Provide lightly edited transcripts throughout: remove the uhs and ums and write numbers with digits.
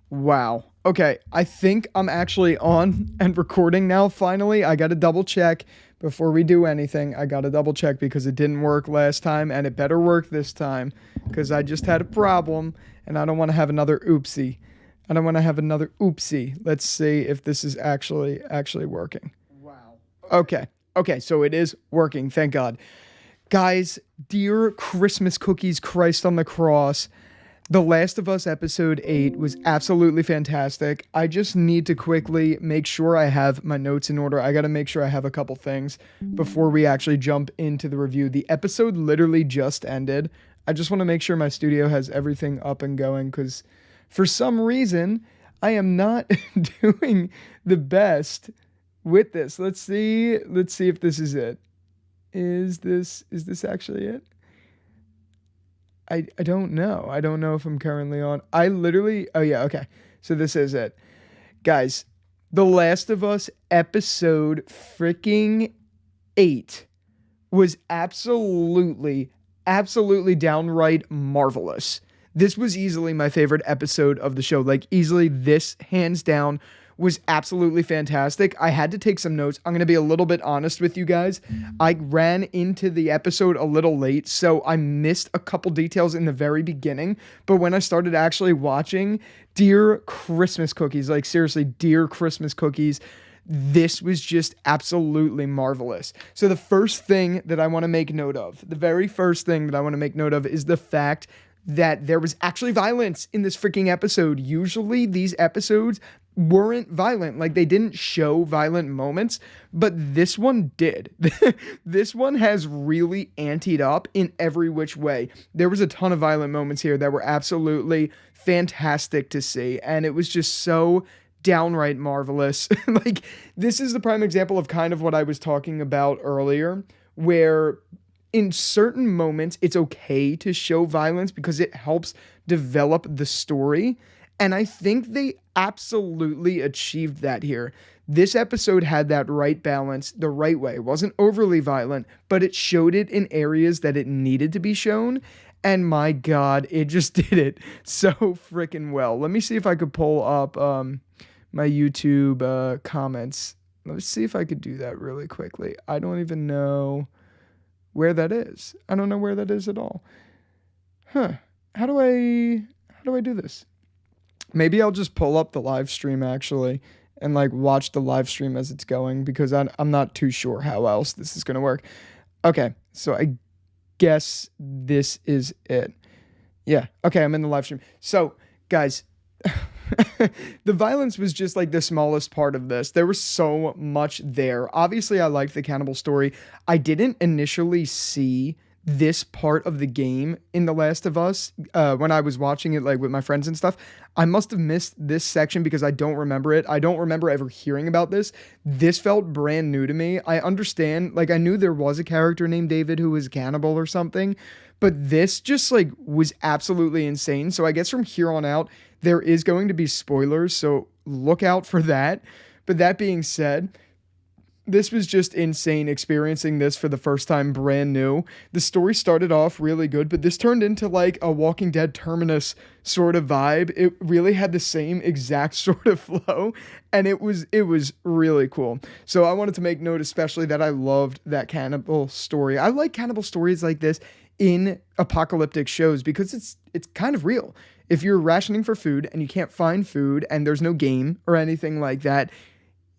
Wow. Okay, I think I'm actually on and recording now finally. I got to double check before we do anything. I got to double check because it didn't work last time and it better work this time because I just had a problem and I don't want to have another oopsie. I don't want to have another oopsie. Let's see if this is actually working. Wow. Okay. Okay, so it is working. Thank God. Guys, dear Christmas cookies, Christ on the cross. The Last of Us episode 8 was absolutely fantastic. I just need to quickly make sure I have my notes in order. I got to make sure I have a couple things before we actually jump into the review. The episode literally just ended. I just want to make sure my studio has everything up and going because for some reason I am not doing the best with this. Let's see if this is it. Is this actually it? I don't know. I don't know if I'm currently on. I literally, oh yeah, okay. So this is it. Guys, The Last of Us episode freaking 8 was absolutely downright marvelous. This was easily my favorite episode of the show. Like, easily, this hands down was absolutely fantastic. I had to take some notes. I'm going to be a little bit honest with you guys. I ran into the episode a little late, so I missed a couple details in the very beginning. But when I started actually watching, dear Christmas cookies, like seriously, dear Christmas cookies, this was just absolutely marvelous. So the first thing that I want to make note of, the very first thing that I want to make note of is the fact that there was actually violence in this freaking episode. Usually these episodes weren't violent. Like, they didn't show violent moments, but this one did. This one has really anteed up in every which way. There was a ton of violent moments here that were absolutely fantastic to see, and it was just so downright marvelous. Like, this is the prime example of kind of what I was talking about earlier, where in certain moments it's okay to show violence because it helps develop the story. And I think they absolutely achieved that here. This episode had that right balance the right way. It wasn't overly violent, but it showed it in areas that it needed to be shown. And my God, it just did it so freaking well. Let me see if I could pull up my YouTube comments. Let's see if I could do that really quickly. I don't even know where that is. I don't know where that is at all. Huh. How do I do this? Maybe I'll just pull up the live stream actually and like watch the live stream as it's going because I'm not too sure how else this is going to work. Okay, so I guess this is it. Yeah, okay, I'm in the live stream. So, guys, the violence was just like the smallest part of this. There was so much there. Obviously, I liked the cannibal story. I didn't initially see this part of the game in The Last of Us when I was watching it like with my friends and stuff. I must have missed this section because I don't remember it. I don't remember ever hearing about this. This felt brand new to me. I understand, like I knew there was a character named David who was a cannibal or something, but this just like was absolutely insane. So I guess from here on out, there is going to be spoilers, so look out for that. But that being said, this was just insane experiencing this for the first time, brand new. The story started off really good, but this turned into like a Walking Dead Terminus sort of vibe. It really had the same exact sort of flow, and it was really cool. So I wanted to make note especially that I loved that cannibal story. I like cannibal stories like this in apocalyptic shows because it's kind of real. If you're rationing for food and you can't find food and there's no game or anything like that,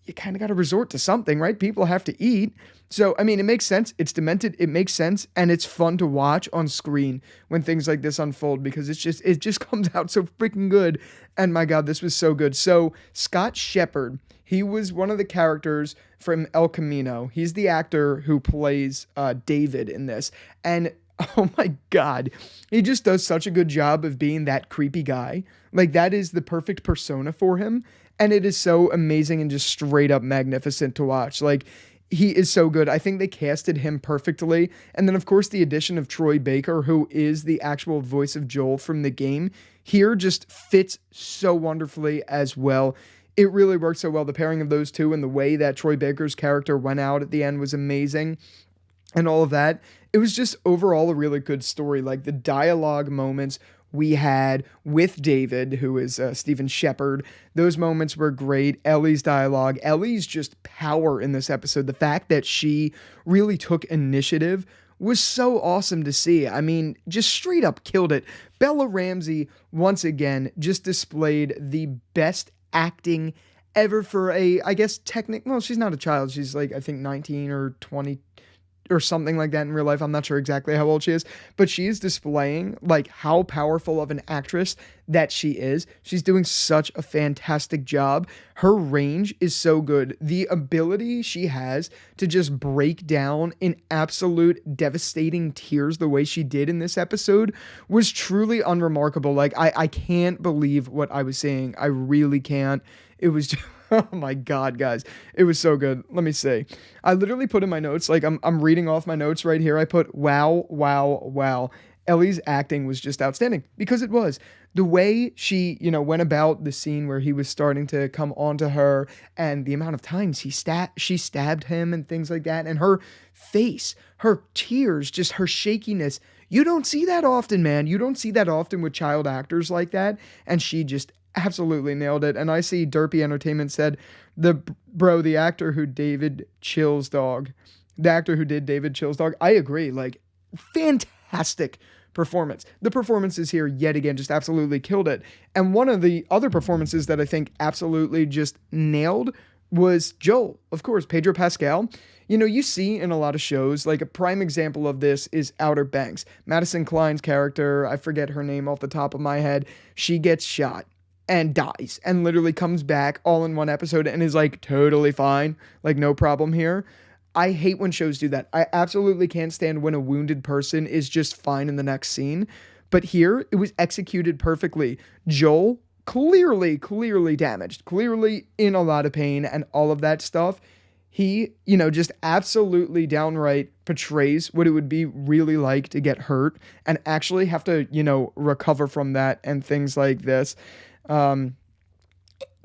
you kind of got to resort to something, right? People have to eat. So, I mean, it makes sense. It's demented. It makes sense. And it's fun to watch on screen when things like this unfold because it just comes out so freaking good. And my God, this was so good. So Scott Shepherd, he was one of the characters from El Camino. He's the actor who plays David in this. And oh my God, he just does such a good job of being that creepy guy. Like, that is the perfect persona for him. And it is so amazing and just straight up magnificent to watch. Like, he is so good. I think they casted him perfectly. And then, of course, the addition of Troy Baker, who is the actual voice of Joel from the game, here just fits so wonderfully as well. It really worked so well. The pairing of those two and the way that Troy Baker's character went out at the end was amazing. And all of that. It was just overall a really good story. Like, the dialogue moments we had with David, who is Stephen Shepard. Those moments were great. Ellie's dialogue, Ellie's just power in this episode. The fact that she really took initiative was so awesome to see. I mean, just straight up killed it. Bella Ramsey, once again, just displayed the best acting ever for a, I guess, well, she's not a child. She's like, I think 19 or 20 or something like that in real life. I'm not sure exactly how old she is, but she is displaying like how powerful of an actress that she is. She's doing such a fantastic job. Her range is so good. The ability she has to just break down in absolute devastating tears the way she did in this episode was truly unremarkable. Like I can't believe what I was seeing. I really can't. It was just, oh my God, guys. It was so good. Let me see. I literally put in my notes, like I'm reading off my notes right here. I put, wow, wow, wow. Ellie's acting was just outstanding because it was. The way she, went about the scene where he was starting to come onto her and the amount of times she stabbed him and things like that. And her face, her tears, just her shakiness. You don't see that often, man. You don't see that often with child actors like that. And she just absolutely nailed it. And I see Derpy Entertainment said, the actor who David Chill's dog, the actor who did David Chill's dog. I agree. Like, fantastic performance. The performances here, yet again, just absolutely killed it. And one of the other performances that I think absolutely just nailed was Joel. Of course, Pedro Pascal. You see in a lot of shows, like a prime example of this is Outer Banks. Madison Klein's character, I forget her name off the top of my head, she gets shot and dies and literally comes back all in one episode and is like totally fine, like no problem here. I hate when shows do that. I absolutely can't stand when a wounded person is just fine in the next scene. But here, it was executed perfectly. Joel, clearly damaged, clearly in a lot of pain and all of that stuff. He, just absolutely downright portrays what it would be really like to get hurt and actually have to, recover from that and things like this.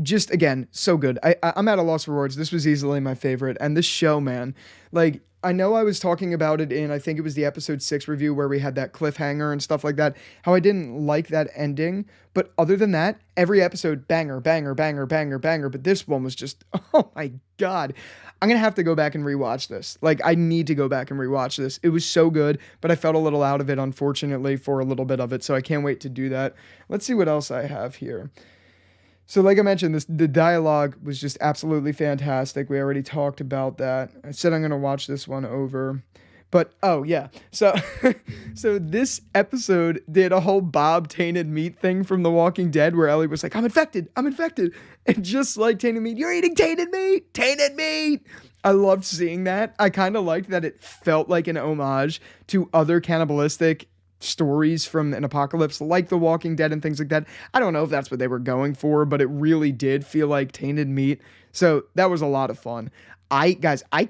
Just again, so good. I'm at a loss for words. This was easily my favorite. And this show, man, like, I know I was talking about it in, I think it was the episode 6 review where we had that cliffhanger and stuff like that, how I didn't like that ending. But other than that, every episode, banger, banger, banger, banger, banger. But this one was just, oh my God. I'm going to have to go back and rewatch this. Like, I need to go back and rewatch this. It was so good, but I felt a little out of it, unfortunately, for a little bit of it. So I can't wait to do that. Let's see what else I have here. So like I mentioned, the dialogue was just absolutely fantastic. We already talked about that. I said I'm going to watch this one over. But oh yeah. So so this episode did a whole Bob tainted meat thing from The Walking Dead where Ellie was like, I'm infected. And just like tainted meat, you're eating tainted meat. I loved seeing that. I kind of liked that it felt like an homage to other cannibalistic stories from an apocalypse like The Walking Dead and things like that. I don't know if that's what they were going for, but it really did feel like tainted meat. So that was a lot of fun. I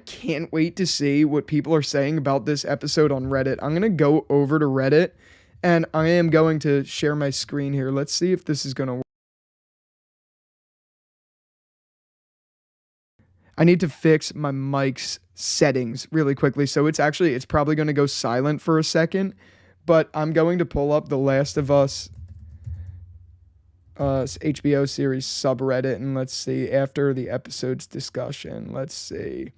can't wait to see what people are saying about this episode on Reddit. I'm going to go over to Reddit and I am going to share my screen here. Let's see if this is going to work. I need to fix my mic's settings really quickly. So it's probably going to go silent for a second. But I'm going to pull up The Last of Us HBO series subreddit and let's see after the episode's discussion. Let's see.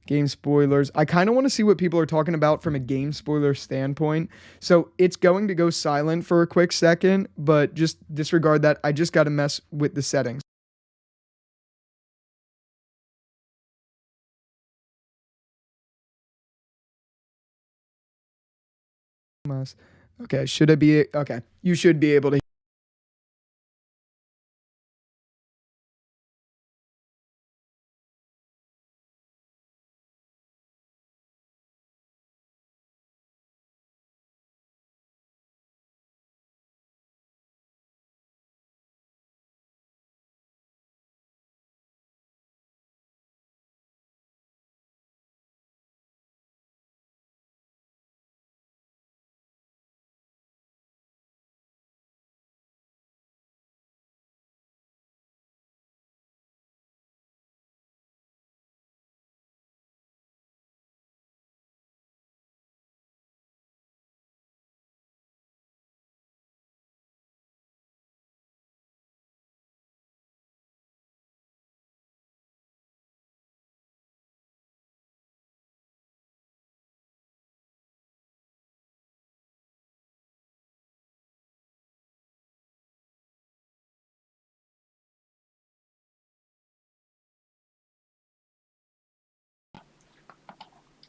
Game spoilers. I kind of want to see what people are talking about from a game spoiler standpoint. So it's going to go silent for a quick second, but just disregard that. I just got to mess with the settings. Okay, okay. You should be able to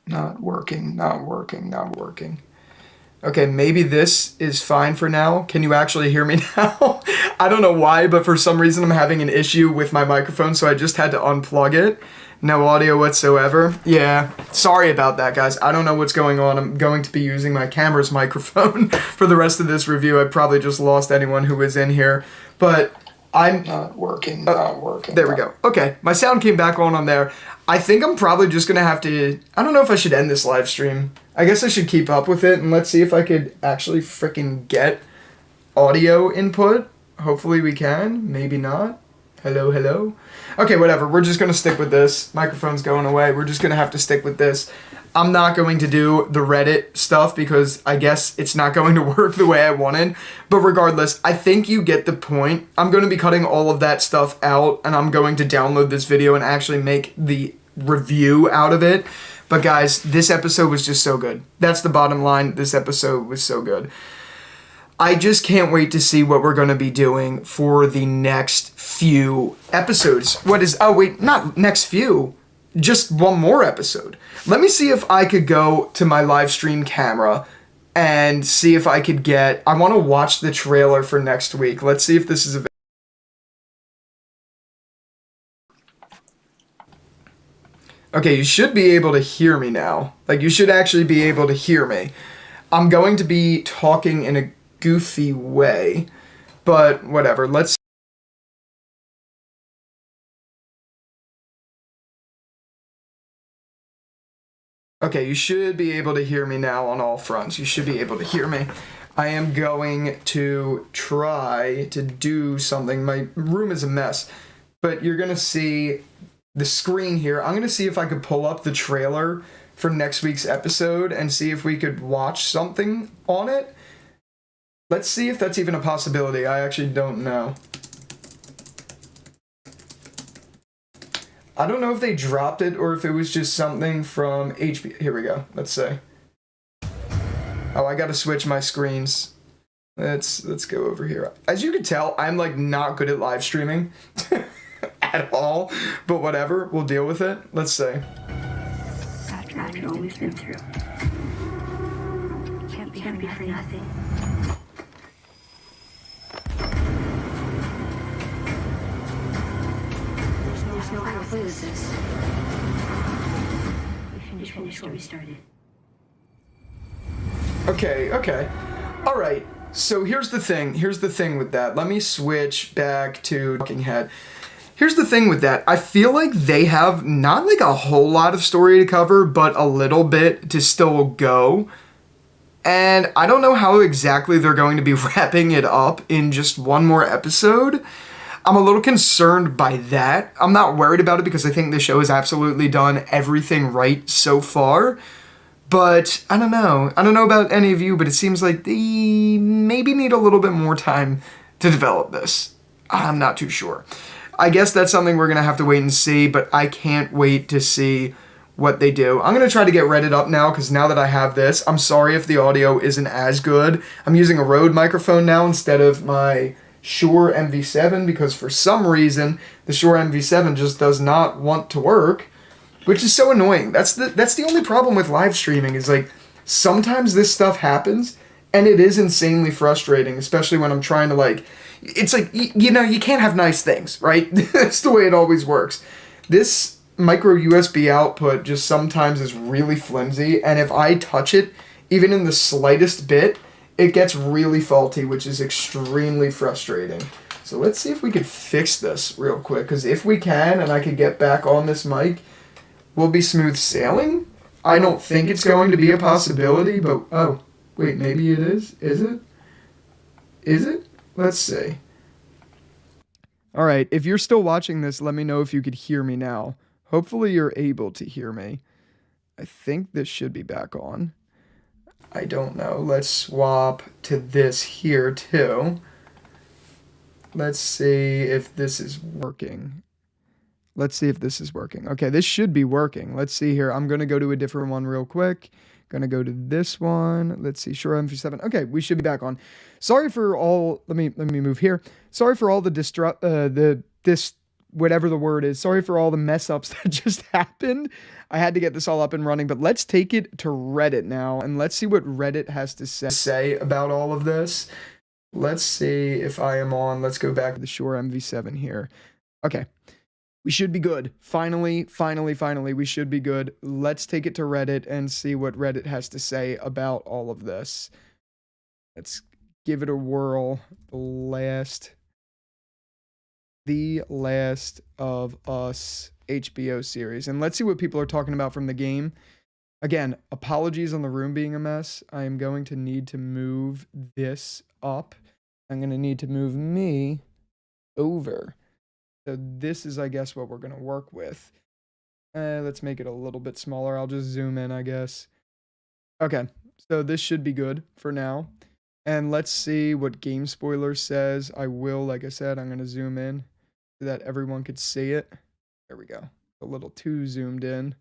Not working, not working, not working. Okay, maybe this is fine for now. Can you actually hear me now? I don't know why, but for some reason I'm having an issue with my microphone, so I just had to unplug it. No audio whatsoever. Yeah, sorry about that, guys. I don't know what's going on. I'm going to be using my camera's microphone for the rest of this review. I probably just lost anyone who was in here, but I'm not working, not working. There we go. Okay, my sound came back on there. I think I'm probably just gonna have to, I don't know if I should end this live stream. I guess I should keep up with it, and let's see if I could actually freaking get audio input. Hopefully we can, maybe not. Hello, hello. Okay, whatever, we're just gonna stick with this. Microphone's going away, we're just gonna have to stick with this. I'm not going to do the Reddit stuff because I guess it's not going to work the way I wanted. But regardless, I think you get the point. I'm going to be cutting all of that stuff out, and I'm going to download this video and actually make the review out of it. But guys, this episode was just so good. That's the bottom line. This episode was so good. I just can't wait to see what we're going to be doing for the next few episodes. Oh wait, not next few. Just one more episode. Let me see if I could go to my live stream camera and see if I could get... I want to watch the trailer for next week. Let's see if this is available. Okay, you should be able to hear me now. Like, you should actually be able to hear me. I'm going to be talking in a goofy way, but whatever. Let's... Okay, you should be able to hear me now on all fronts. You should be able to hear me. I am going to try to do something. My room is a mess, but you're going to see the screen here. I'm going to see if I could pull up the trailer for next week's episode and see if we could watch something on it. Let's see if that's even a possibility. I actually don't know. I don't know if they dropped it or if it was just something from HBO. Here we go. Let's say. Oh, I gotta switch my screens. Let's go over here. As you can tell, I'm like not good at live streaming at all, but whatever, we'll deal with it. Let's say. After all we've been through, can't be for nothing. There's no how to lose this. We finished what we started. Okay. All right. So here's the thing with that. Let me switch back to Talking Head. Here's the thing with that. I feel like they have not like a whole lot of story to cover, but a little bit to still go. And I don't know how exactly they're going to be wrapping it up in just one more episode. I'm a little concerned by that. I'm not worried about it because I think the show has absolutely done everything right so far. But I don't know. I don't know about any of you, but it seems like they maybe need a little bit more time to develop this. I'm not too sure. I guess that's something we're going to have to wait and see, but I can't wait to see what they do. I'm going to try to get Reddit up now because now that I have this, I'm sorry if the audio isn't as good. I'm using a Rode microphone now instead of my Shure MV7 because for some reason the Shure MV7 just does not want to work, which is so annoying. That's the only problem with live streaming is like sometimes this stuff happens and it is insanely frustrating, especially when I'm trying to like, it's like, you know, you can't have nice things, right? That's the way it always works. This micro USB output just sometimes is really flimsy, and if I touch it, even in the slightest bit, it gets really faulty, which is extremely frustrating. So let's see if we could fix this real quick, because if we can, and I could get back on this mic, we'll be smooth sailing. I don't think it's going to be a possibility, but, oh, wait, maybe it is? Is it? Is it? Let's see. All right, if you're still watching this, let me know if you could hear me now. Hopefully you're able to hear me. I think this should be back on. I don't know. Let's swap to this here too. Let's see if this is working. Okay, this should be working. Let's see here. I'm going to go to a different one real quick. Going to go to this one. Let's see. Shure MV7. Okay, we should be back on. Sorry for all... Let me move here. Sorry for all the whatever the word is. Sorry for all the mess ups that just happened. I had to get this all up and running, but let's take it to Reddit now and let's see what Reddit has to say about all of this. Let's see if I am on. Let's go back to the Shure MV7 here. Okay. We should be good. Finally, we should be good. Let's take it to Reddit and see what Reddit has to say about all of this. Let's give it a whirl. The Last of Us HBO series. And let's see what people are talking about from the game. Again, apologies on the room being a mess. I am going to need to move this up. I'm going to need to move me over. So this is, I guess, what we're going to work with. Let's make it a little bit smaller. I'll just zoom in, I guess. Okay, so this should be good for now. And let's see what Game Spoiler says. I will, like I said, I'm going to zoom in so that everyone could see it. There we go. A little too zoomed in.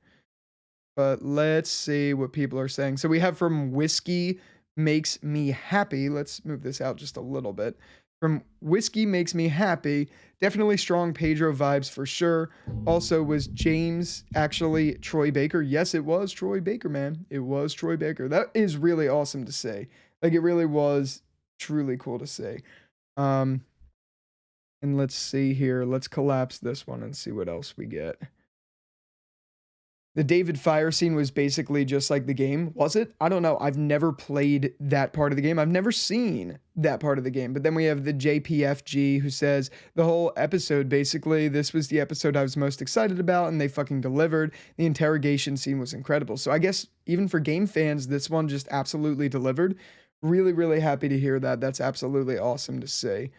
But let's see what people are saying. So we have from Whiskey Makes Me Happy. Let's move this out just a little bit. From Whiskey Makes Me Happy, definitely strong Pedro vibes for sure. Also, was James actually Troy Baker? Yes, it was Troy Baker, man. It was Troy Baker. That is really awesome to say. Like, it really was truly cool to say. And let's see here. Let's collapse this one and see what else we get. The David Fire scene was basically just like the game, was it? I don't know. I've never played that part of the game. I've never seen that part of the game. But then we have the JPFG who says the whole episode, basically, this was the episode I was most excited about, and they fucking delivered. The interrogation scene was incredible. So I guess even for game fans, this one just absolutely delivered. Really, really happy to hear that. That's absolutely awesome to see.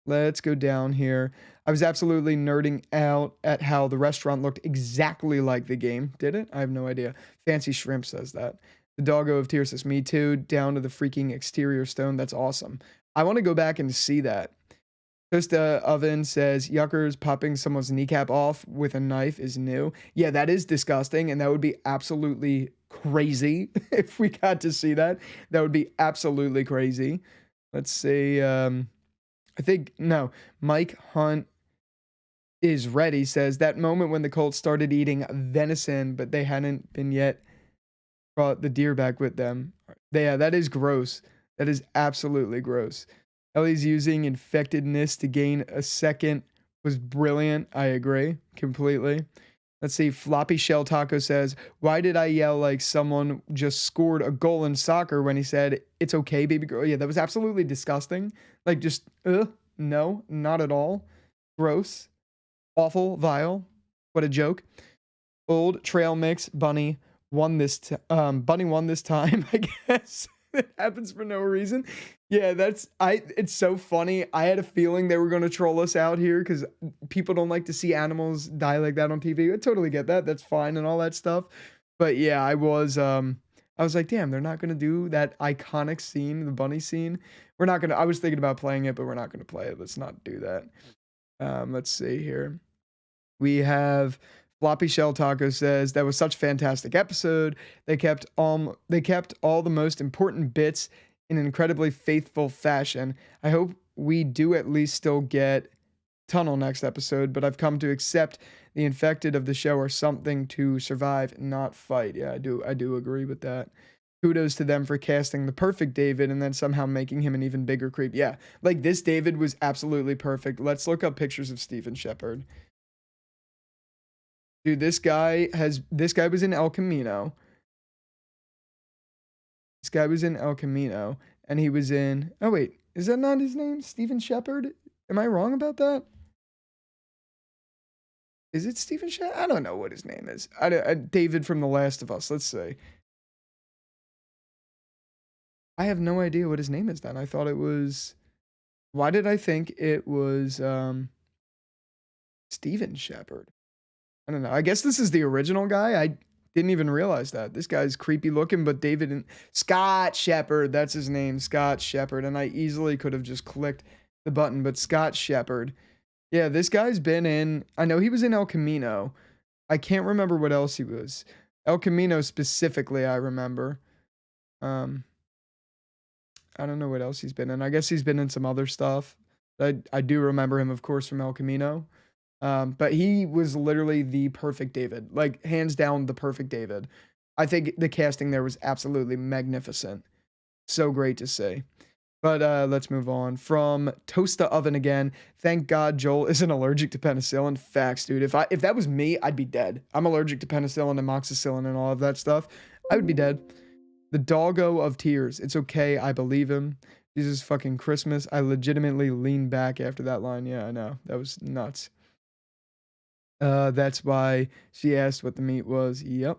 Let's go down here. I was absolutely nerding out at how the restaurant looked exactly like the game. Did it? I have no idea. Fancy Shrimp says that. The Doggo of Tears says, me too, down to the freaking exterior stone. That's awesome. I want to go back and see that. Toasta Oven says, yuckers, popping someone's kneecap off with a knife is new. Yeah, that is disgusting, and that would be absolutely crazy if we got to see that. That would be absolutely crazy. Let's see. I think, no, Mike Hunt is ready, says that moment when the Colts started eating venison, but they hadn't been yet brought the deer back with them. Yeah, that is gross. That is absolutely gross. Ellie's using infectedness to gain a second was brilliant. I agree completely. Let's see. Floppy Shell Taco says, why did I yell like someone just scored a goal in soccer when he said, it's okay, baby girl? Yeah, that was absolutely disgusting. Like, just, no, not at all. Gross. Awful. Vile. What a joke. Old Trail Mix. Bunny won this Bunny won this time, I guess. It happens for no reason. Yeah, it's so funny. I had a feeling they were going to troll us out here because people don't like to see animals die like that on TV. I totally get that. That's fine and all that stuff. But yeah, I was like, damn, they're not going to do that iconic scene, the bunny scene. I was thinking about playing it, but we're not going to play it. Let's not do that. Let's see here. We have Floppy Shell Taco says, that was such a fantastic episode. They kept all the most important bits in an incredibly faithful fashion. I hope we do at least still get Tunnel next episode, but I've come to accept the infected of the show are something to survive, not fight. Yeah, I do agree with that. Kudos to them for casting the perfect David and then somehow making him an even bigger creep. Yeah, like this David was absolutely perfect. Let's look up pictures of Stephen Shepard. Dude, this guy was in El Camino. This guy was in El Camino, and he was in, oh wait, is that not his name? Stephen Shepard? Am I wrong about that? Is it Stephen Shepard? I don't know what his name is. David from The Last of Us, let's see. I have no idea what his name is then. I thought it was, why did I think it was Stephen Shepard? I don't know. I guess this is the original guy. I didn't even realize that. This guy's creepy looking, but David and Scott Shepard, that's his name, Scott Shepard. And I easily could have just clicked the button, but Scott Shepard. Yeah, this guy's been in, I know he was in El Camino. I can't remember what else he was. El Camino specifically, I remember. I don't know what else he's been in. I guess he's been in some other stuff. I do remember him, of course, from El Camino. But he was literally the perfect David, like hands down the perfect David. I think the casting there was absolutely magnificent. So great to see. But let's move on. From Toast to Oven again. Thank God Joel isn't allergic to penicillin. Facts, dude. If that was me, I'd be dead. I'm allergic to penicillin, amoxicillin, and all of that stuff. I would be dead. The doggo of tears. It's okay. I believe him. Jesus fucking Christmas. I legitimately leaned back after that line. Yeah, I know. That was nuts. That's why she asked what the meat was. Yep.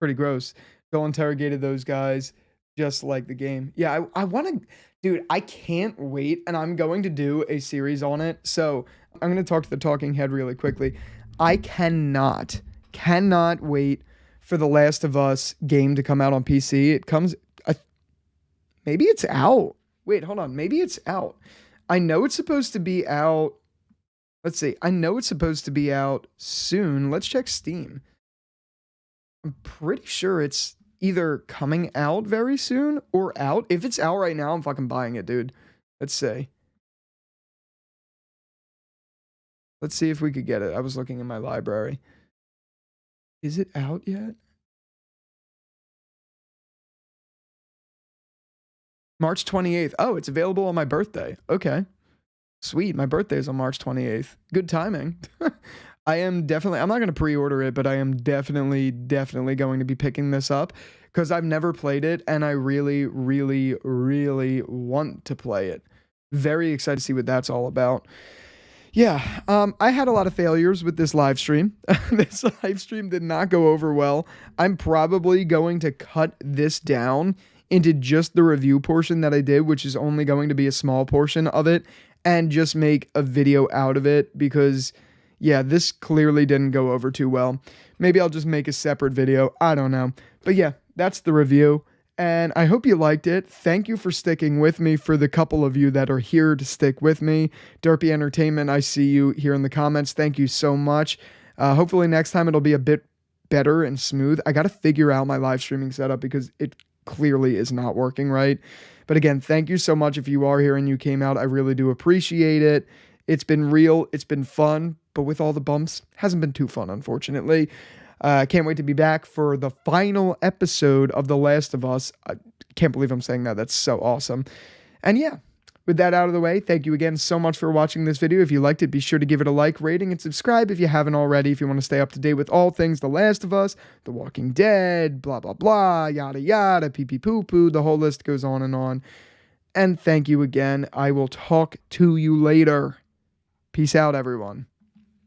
Pretty gross. Bill interrogated those guys just like the game. Yeah, I want to, dude, I can't wait. And I'm going to do a series on it. So I'm going to talk to the talking head really quickly. I cannot wait for The Last of Us game to come out on PC. It comes, maybe it's out. Wait, hold on. Maybe it's out. I know it's supposed to be out. Let's see. I know it's supposed to be out soon. Let's check Steam. I'm pretty sure it's either coming out very soon or out. If it's out right now, I'm fucking buying it, dude. Let's see. Let's see if we could get it. I was looking in my library. Is it out yet? March 28th. Oh, it's available on my birthday. Okay. Sweet. My birthday is on March 28th. Good timing. I'm not going to pre-order it, but I am definitely going to be picking this up because I've never played it and I really want to play it. Very excited to see what that's all about. Yeah, I had a lot of failures with this live stream. This live stream did not go over well. I'm probably going to cut this down into just the review portion that I did, which is only going to be a small portion of it, and just make a video out of it because, yeah, this clearly didn't go over too well. Maybe I'll just make a separate video. I don't know. But yeah, that's the review. And I hope you liked it. Thank you for sticking with me, for the couple of you that are here to stick with me. Derpy Entertainment, I see you here in the comments. Thank you so much. Hopefully next time it'll be a bit better and smooth. I got to figure out my live streaming setup because it clearly is not working right. But again, thank you so much if you are here and you came out. I really do appreciate it. It's been real. It's been fun. But with all the bumps, hasn't been too fun, unfortunately. I can't wait to be back for the final episode of The Last of Us. I can't believe I'm saying that. That's so awesome. And yeah, with that out of the way, thank you again so much for watching this video. If you liked it, be sure to give it a like, rating, and subscribe if you haven't already. If you want to stay up to date with all things The Last of Us, The Walking Dead, blah, blah, blah, yada, yada, pee, pee, poo, poo. The whole list goes on and on. And thank you again. I will talk to you later. Peace out, everyone.